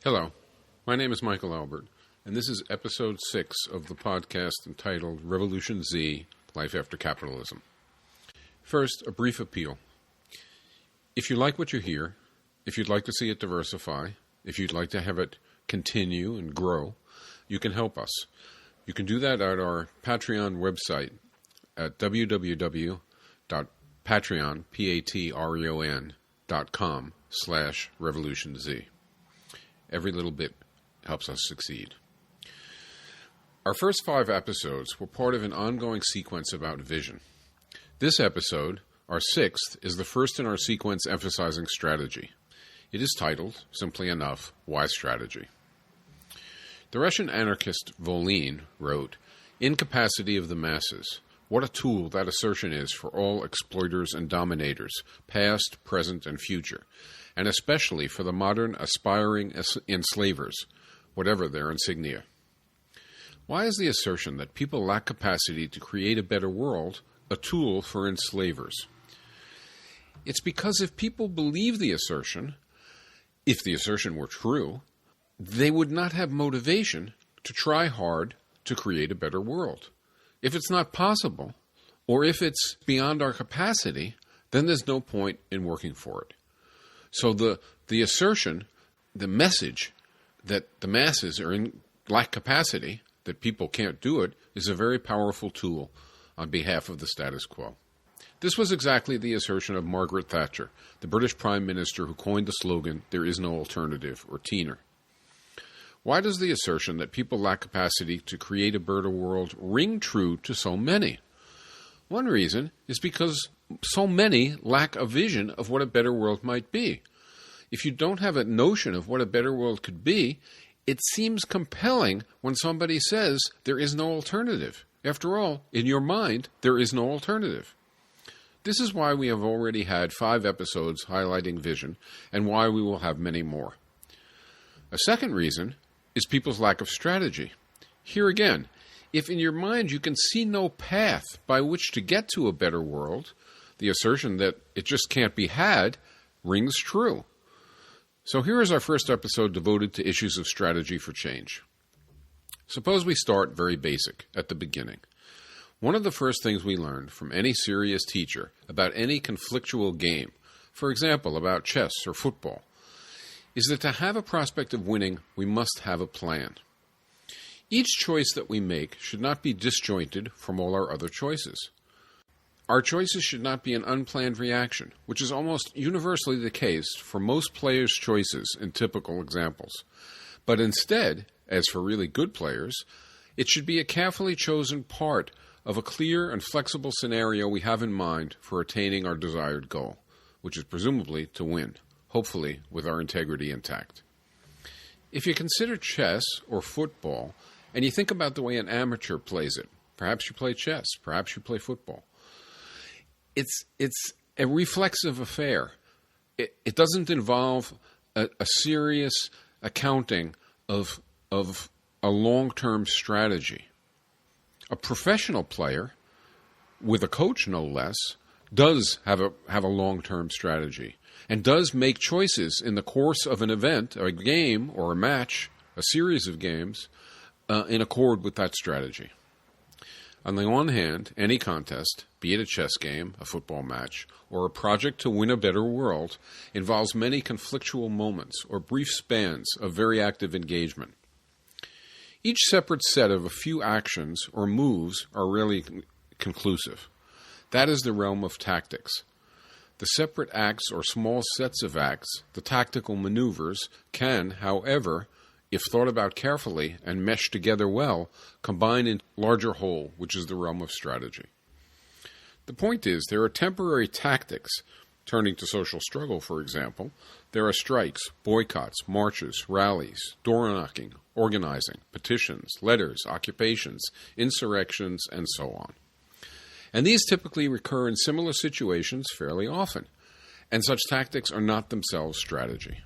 Hello, my name is Michael Albert, and this is episode 6 of the podcast entitled Revolution Z, Life After Capitalism. First, a brief appeal. If you like what you hear, if you'd like to see it diversify, if you'd like to have it continue and grow, you can help us. You can do that at our Patreon website at www.patreon.com/revolutionz. Every little bit helps us succeed. Our first 5 episodes were part of an ongoing sequence about vision. This episode, our 6th, is the first in our sequence emphasizing strategy. It is titled, simply enough, Why Strategy? The Russian anarchist Volin wrote, "Incapacity of the masses. What a tool that assertion is for all exploiters and dominators, past, present, and future, and especially for the modern aspiring enslavers, whatever their insignia." Why is the assertion that people lack capacity to create a better world a tool for enslavers? It's because if people believe the assertion, if the assertion were true, they would not have motivation to try hard to create a better world. If it's not possible, or if it's beyond our capacity, then there's no point in working for it. So the assertion, the message that the masses lack capacity, that people can't do it, is a very powerful tool on behalf of the status quo. This was exactly the assertion of Margaret Thatcher, the British Prime Minister who coined the slogan, "There is no alternative," or TENER. Why does the assertion that people lack capacity to create a better world ring true to so many? One reason is because so many lack a vision of what a better world might be. If you don't have a notion of what a better world could be, it seems compelling when somebody says there is no alternative. After all, in your mind, there is no alternative. This is why we have already had 5 episodes highlighting vision, and why we will have many more. A second reason is people's lack of strategy. Here again, if in your mind you can see no path by which to get to a better world, the assertion that it just can't be had rings true. So here is our first episode devoted to issues of strategy for change. Suppose we start very basic, at the beginning. One of the first things we learn from any serious teacher about any conflictual game, for example, about chess or football, is that to have a prospect of winning, we must have a plan. Each choice that we make should not be disjointed from all our other choices. Our choices should not be an unplanned reaction, which is almost universally the case for most players' choices in typical examples. But instead, as for really good players, it should be a carefully chosen part of a clear and flexible scenario we have in mind for attaining our desired goal, which is presumably to win, hopefully with our integrity intact. If you consider chess or football, and you think about the way an amateur plays it, perhaps you play chess, perhaps you play football, it's a reflexive affair. It doesn't involve a serious accounting of a long-term strategy. A professional player, with a coach no less, does have a long-term strategy and does make choices in the course of an event, a game or a match, a series of games, in accord with that strategy. On the one hand, any contest, be it a chess game, a football match, or a project to win a better world, involves many conflictual moments or brief spans of very active engagement. Each separate set of a few actions or moves are rarely conclusive. That is the realm of tactics. The separate acts or small sets of acts, the tactical maneuvers, can, however, if thought about carefully and meshed together well, combine in a larger whole, which is the realm of strategy. The point is, there are temporary tactics. Turning to social struggle, for example, there are strikes, boycotts, marches, rallies, door-knocking, organizing, petitions, letters, occupations, insurrections, and so on. And these typically recur in similar situations fairly often, and such tactics are not themselves strategy.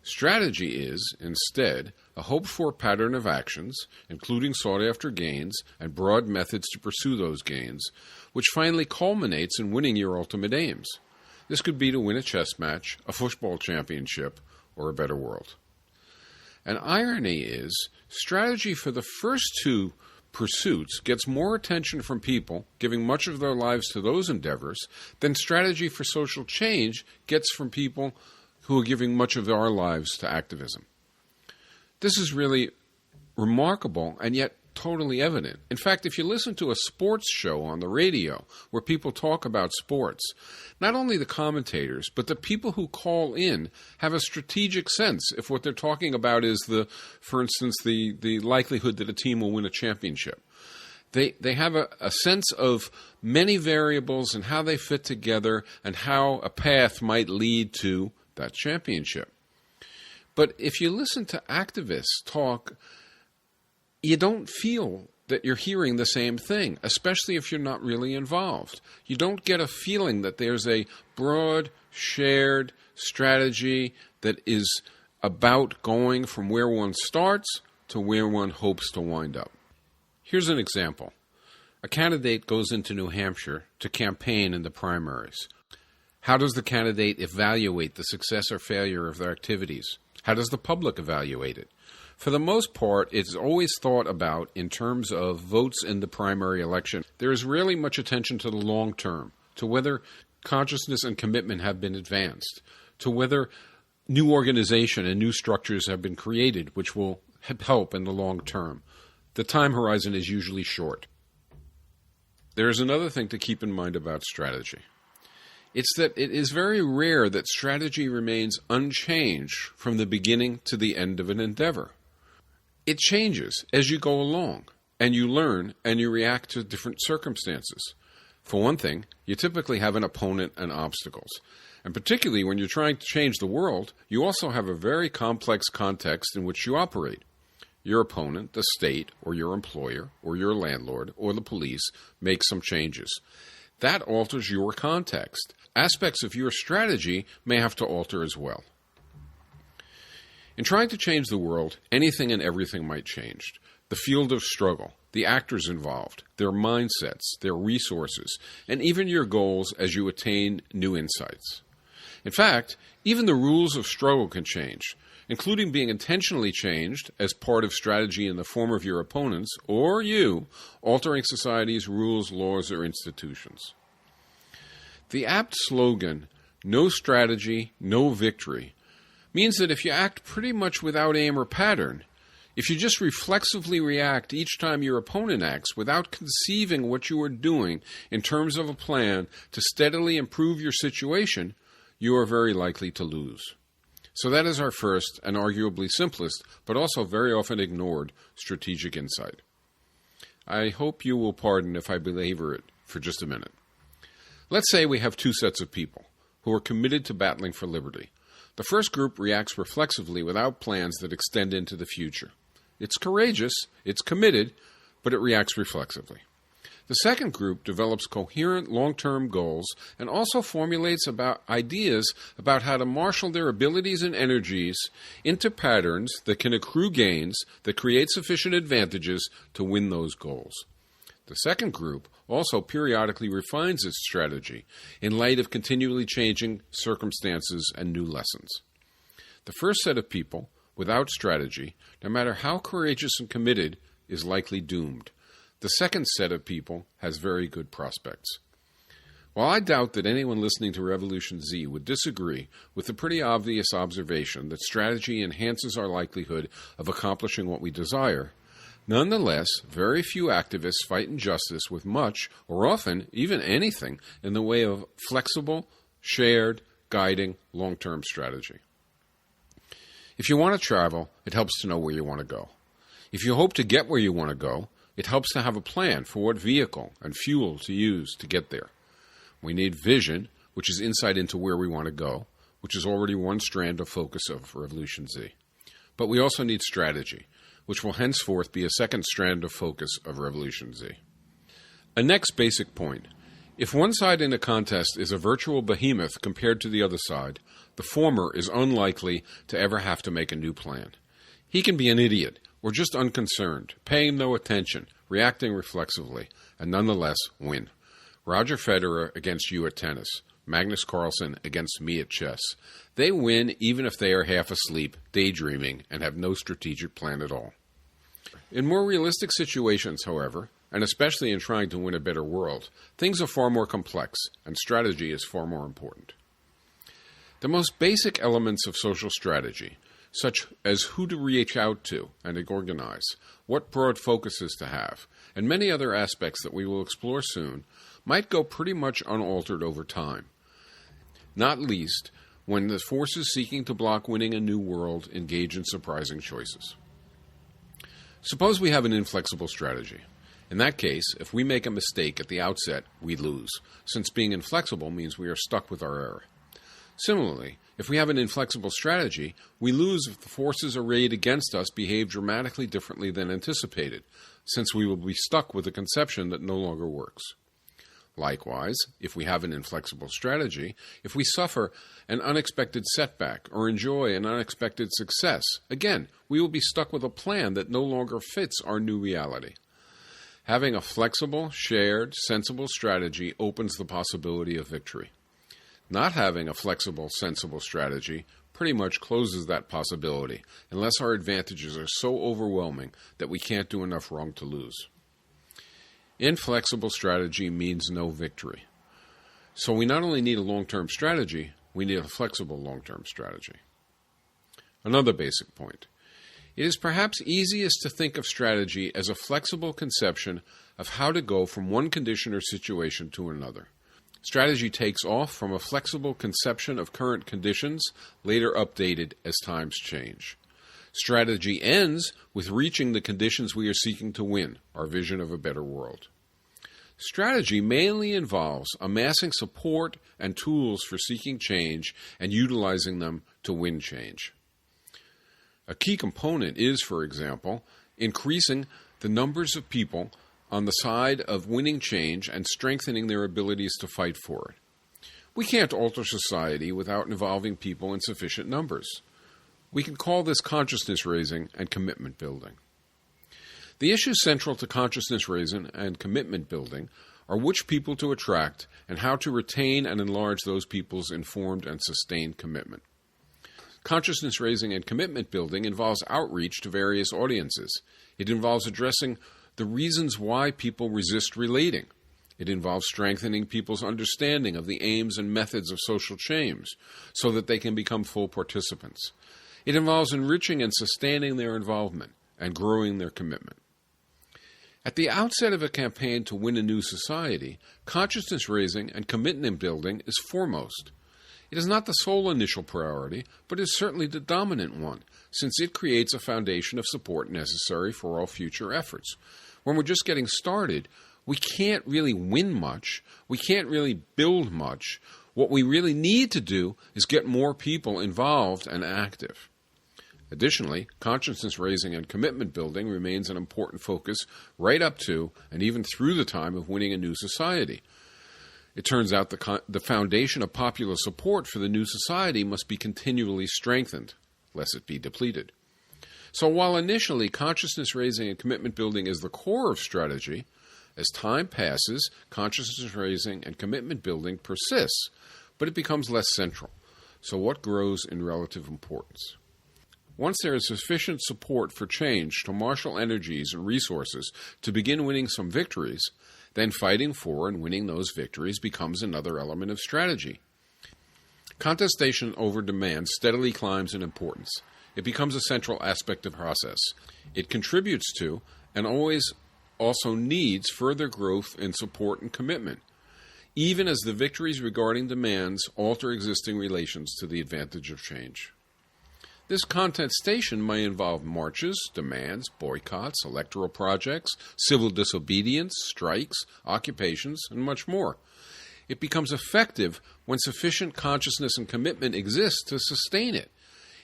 Strategy is, instead, a hoped-for pattern of actions, including sought-after gains and broad methods to pursue those gains, which finally culminates in winning your ultimate aims. This could be to win a chess match, a football championship, or a better world. An irony is, strategy for the first two pursuits gets more attention from people giving much of their lives to those endeavors than strategy for social change gets from people who are giving much of our lives to activism. This is really remarkable and yet totally evident. In fact, if you listen to a sports show on the radio where people talk about sports, not only the commentators, but the people who call in have a strategic sense if what they're talking about is for instance, the likelihood that a team will win a championship. They have a sense of many variables and how they fit together and how a path might lead to that championship. But if you listen to activists talk, you don't feel that you're hearing the same thing, especially if you're not really involved. You don't get a feeling that there's a broad, shared strategy that is about going from where one starts to where one hopes to wind up. Here's an example. A candidate goes into New Hampshire to campaign in the primaries. How does the candidate evaluate the success or failure of their activities? How does the public evaluate it? For the most part, it's always thought about in terms of votes in the primary election. There is rarely much attention to the long term, to whether consciousness and commitment have been advanced, to whether new organization and new structures have been created which will help in the long term. The time horizon is usually short. There is another thing to keep in mind about strategy. It's that it is very rare that strategy remains unchanged from the beginning to the end of an endeavor. It changes as you go along, and you learn and you react to different circumstances. For one thing, you typically have an opponent and obstacles. And particularly when you're trying to change the world, you also have a very complex context in which you operate. Your opponent, the state, or your employer, or your landlord, or the police make some changes. That alters your context. Aspects of your strategy may have to alter as well. In trying to change the world, anything and everything might change. The field of struggle, the actors involved, their mindsets, their resources, and even your goals as you attain new insights. In fact, even the rules of struggle can change, including being intentionally changed as part of strategy in the form of your opponents or you altering society's rules, laws, or institutions. The apt slogan, "No strategy, no victory," means that if you act pretty much without aim or pattern, if you just reflexively react each time your opponent acts without conceiving what you are doing in terms of a plan to steadily improve your situation, you are very likely to lose. So that is our first and arguably simplest, but also very often ignored, strategic insight. I hope you will pardon if I belabor it for just a minute. Let's say we have two sets of people who are committed to battling for liberty. The first group reacts reflexively without plans that extend into the future. It's courageous, it's committed, but it reacts reflexively. The second group develops coherent long-term goals and also formulates ideas about how to marshal their abilities and energies into patterns that can accrue gains that create sufficient advantages to win those goals. The second group also periodically refines its strategy in light of continually changing circumstances and new lessons. The first set of people, without strategy, no matter how courageous and committed, is likely doomed. The second set of people has very good prospects. While I doubt that anyone listening to Revolution Z would disagree with the pretty obvious observation that strategy enhances our likelihood of accomplishing what we desire, nonetheless, very few activists fight injustice with much, or often even anything, in the way of flexible, shared, guiding, long-term strategy. If you want to travel, it helps to know where you want to go. If you hope to get where you want to go, it helps to have a plan for what vehicle and fuel to use to get there. We need vision, which is insight into where we want to go, which is already one strand of focus of Revolution Z. But we also need strategy, which will henceforth be a second strand of focus of Revolution Z. A next basic point. If one side in a contest is a virtual behemoth compared to the other side, the former is unlikely to ever have to make a new plan. He can be an idiot, or just unconcerned, paying no attention, reacting reflexively, and nonetheless win. Roger Federer against you at tennis. Magnus Carlsen against me at chess. They win even if they are half asleep, daydreaming, and have no strategic plan at all. In more realistic situations, however, and especially in trying to win a better world, things are far more complex, and strategy is far more important. The most basic elements of social strategy, such as who to reach out to and organize, what broad focuses to have, and many other aspects that we will explore soon, might go pretty much unaltered over time, not least when the forces seeking to block winning a new world engage in surprising choices. Suppose we have an inflexible strategy. In that case, if we make a mistake at the outset, we lose, since being inflexible means we are stuck with our error. Similarly, if we have an inflexible strategy, we lose if the forces arrayed against us behave dramatically differently than anticipated, since we will be stuck with a conception that no longer works. Likewise, if we have an inflexible strategy, if we suffer an unexpected setback or enjoy an unexpected success, again, we will be stuck with a plan that no longer fits our new reality. Having a flexible, shared, sensible strategy opens the possibility of victory. Not having a flexible, sensible strategy pretty much closes that possibility, unless our advantages are so overwhelming that we can't do enough wrong to lose. Inflexible strategy means no victory. So we not only need a long-term strategy, we need a flexible long-term strategy. Another basic point. It is perhaps easiest to think of strategy as a flexible conception of how to go from one condition or situation to another. Strategy takes off from a flexible conception of current conditions, later updated as times change. Strategy ends with reaching the conditions we are seeking to win, our vision of a better world. Strategy mainly involves amassing support and tools for seeking change and utilizing them to win change. A key component is, for example, increasing the numbers of people on the side of winning change and strengthening their abilities to fight for it. We can't alter society without involving people in sufficient numbers. We can call this consciousness raising and commitment building. The issues central to consciousness raising and commitment building are which people to attract and how to retain and enlarge those people's informed and sustained commitment. Consciousness raising and commitment building involves outreach to various audiences. It involves addressing the reasons why people resist relating. It involves strengthening people's understanding of the aims and methods of social change so that they can become full participants. It involves enriching and sustaining their involvement and growing their commitment. At the outset of a campaign to win a new society, consciousness raising and commitment building is foremost. It is not the sole initial priority, but is certainly the dominant one, since it creates a foundation of support necessary for all future efforts. When we're just getting started, we can't really win much. We can't really build much. What we really need to do is get more people involved and active. Additionally, consciousness raising and commitment building remains an important focus right up to and even through the time of winning a new society. It turns out the foundation of popular support for the new society must be continually strengthened, lest it be depleted. So while initially consciousness raising and commitment building is the core of strategy, as time passes, consciousness raising and commitment building persists, but it becomes less central. So what grows in relative importance? Once there is sufficient support for change to marshal energies and resources to begin winning some victories, then fighting for and winning those victories becomes another element of strategy. Contestation over demand steadily climbs in importance. It becomes a central aspect of the process. It contributes to and always also needs further growth in support and commitment, even as the victories regarding demands alter existing relations to the advantage of change. This contestation may involve marches, demands, boycotts, electoral projects, civil disobedience, strikes, occupations, and much more. It becomes effective when sufficient consciousness and commitment exists to sustain it.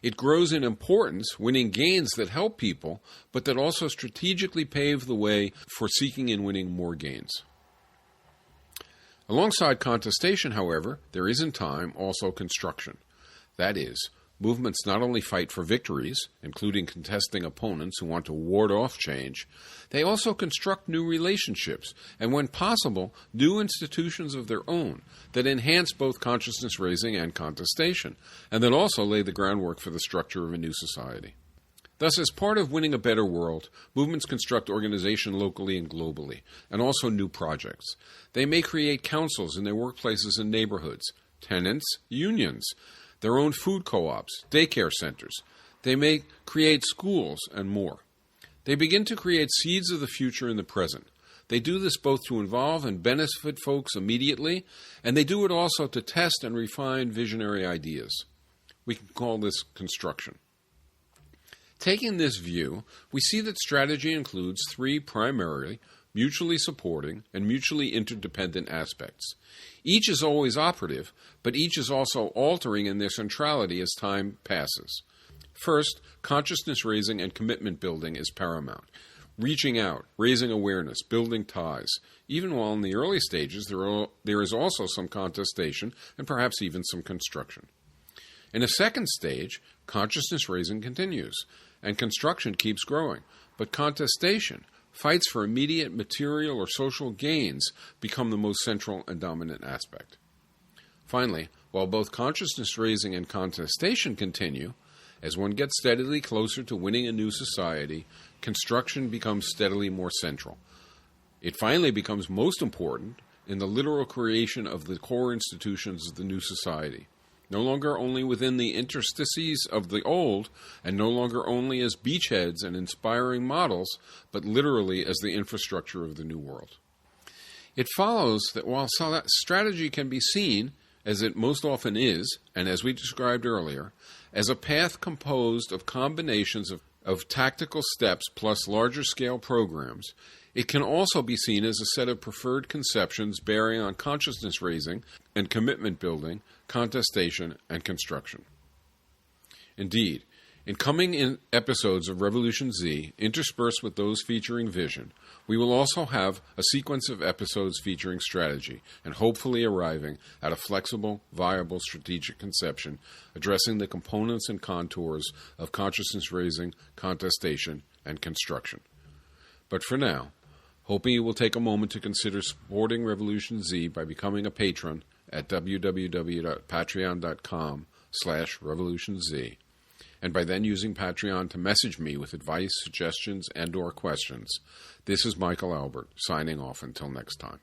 It grows in importance, winning gains that help people, but that also strategically pave the way for seeking and winning more gains. Alongside contestation, however, there is in time also construction. That is, movements not only fight for victories, including contesting opponents who want to ward off change, they also construct new relationships and, when possible, new institutions of their own that enhance both consciousness raising and contestation, and that also lay the groundwork for the structure of a new society. Thus, as part of winning a better world, movements construct organization locally and globally, and also new projects. They may create councils in their workplaces and neighborhoods, tenants, unions, their own food co-ops, daycare centers. They may create schools and more. They begin to create seeds of the future in the present. They do this both to involve and benefit folks immediately, and they do it also to test and refine visionary ideas. We can call this construction. Taking this view, we see that strategy includes three primarily mutually supporting and mutually interdependent aspects. Each is always operative, but each is also altering in their centrality as time passes. First, consciousness raising and commitment building is paramount. Reaching out, raising awareness, building ties. Even while in the early stages, there is also some contestation and perhaps even some construction. In a second stage, consciousness raising continues, and construction keeps growing, but contestation, fights for immediate material or social gains, become the most central and dominant aspect. Finally, while both consciousness raising and contestation continue, as one gets steadily closer to winning a new society, construction becomes steadily more central. It finally becomes most important in the literal creation of the core institutions of the new society, no longer only within the interstices of the old, and no longer only as beachheads and inspiring models, but literally as the infrastructure of the new world. It follows that while strategy can be seen, as it most often is, and as we described earlier, as a path composed of combinations of tactical steps plus larger-scale programs, it can also be seen as a set of preferred conceptions bearing on consciousness raising and commitment building, contestation, and construction. Indeed, in coming episodes of Revolution Z, interspersed with those featuring vision, we will also have a sequence of episodes featuring strategy and hopefully arriving at a flexible, viable strategic conception addressing the components and contours of consciousness raising, contestation, and construction. But for now, hoping you will take a moment to consider supporting Revolution Z by becoming a patron at www.patreon.com/revolutionz, and by then using Patreon to message me with advice, suggestions, and/or questions. This is Michael Albert, signing off until next time.